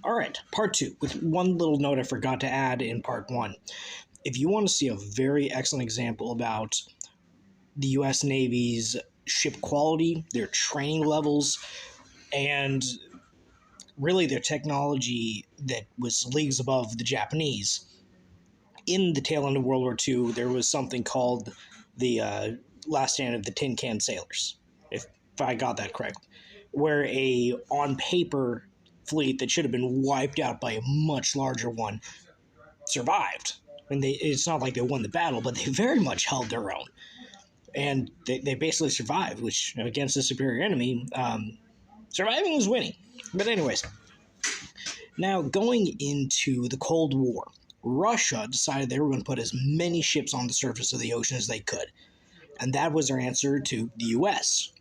All right, part two, with one little note I forgot to add in part one. If you want to see a very excellent example about the US Navy's ship quality, their training levels, and really their technology that was leagues above the Japanese, in the tail end of World War II, there was something called the Last Stand of the Tin Can Sailors, if I got that correct, where a on paper fleet that should have been wiped out by a much larger one survived. And it's not like they won the battle, but they very much held their own. And they basically survived, which, against a superior enemy, surviving is winning. But, anyways, now going into the Cold War, Russia decided they were going to put as many ships on the surface of the ocean as they could. And that was their answer to the US.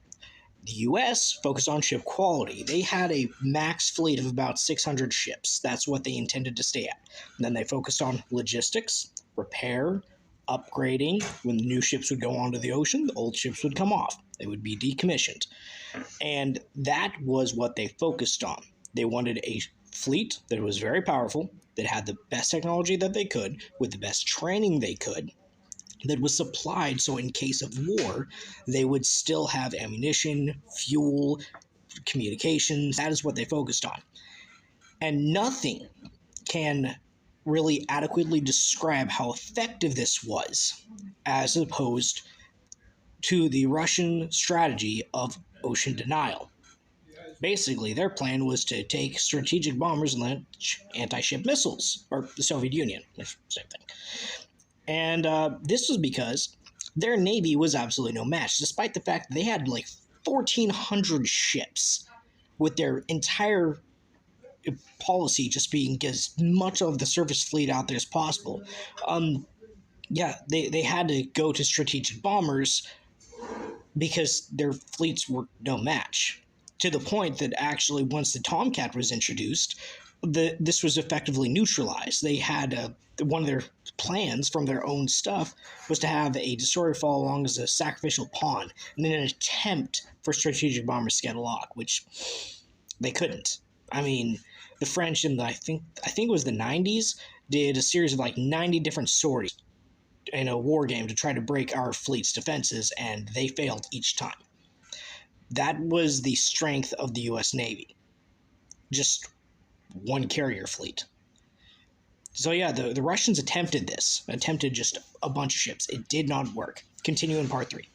The US focused on ship quality. They had a max fleet of about 600 ships. That's what they intended to stay at. And then they focused on logistics, repair, upgrading. When the new ships would go onto the ocean, the old ships would come off. They would be decommissioned. And that was what they focused on. They wanted a fleet that was very powerful, that had the best technology that they could, with the best training they could, that was supplied so in case of war, they would still have ammunition, fuel, communications. That is what they focused on. And nothing can really adequately describe how effective this was, as opposed to the Russian strategy of ocean denial. Basically, their plan was to take strategic bombers and launch anti-ship missiles, or the Soviet Union, same thing. And this was because their navy was absolutely no match, despite the fact that they had like 1,400 ships, with their entire policy just being as much of the surface fleet out there as possible. They had to go to strategic bombers because their fleets were no match. To the point that actually, once the Tomcat was introduced, this was effectively neutralized. They had one of their plans from their own stuff was to have a destroyer follow along as a sacrificial pawn, and then an attempt for strategic bombers to get a lock, which they couldn't. I mean, the French in I think it was the 90s did a series of like 90 different sorties in a war game to try to break our fleet's defenses, and they failed each time. That was the strength of the US Navy. Just one carrier fleet. So yeah, the Russians attempted just a bunch of ships. It did not work. Continue in part three.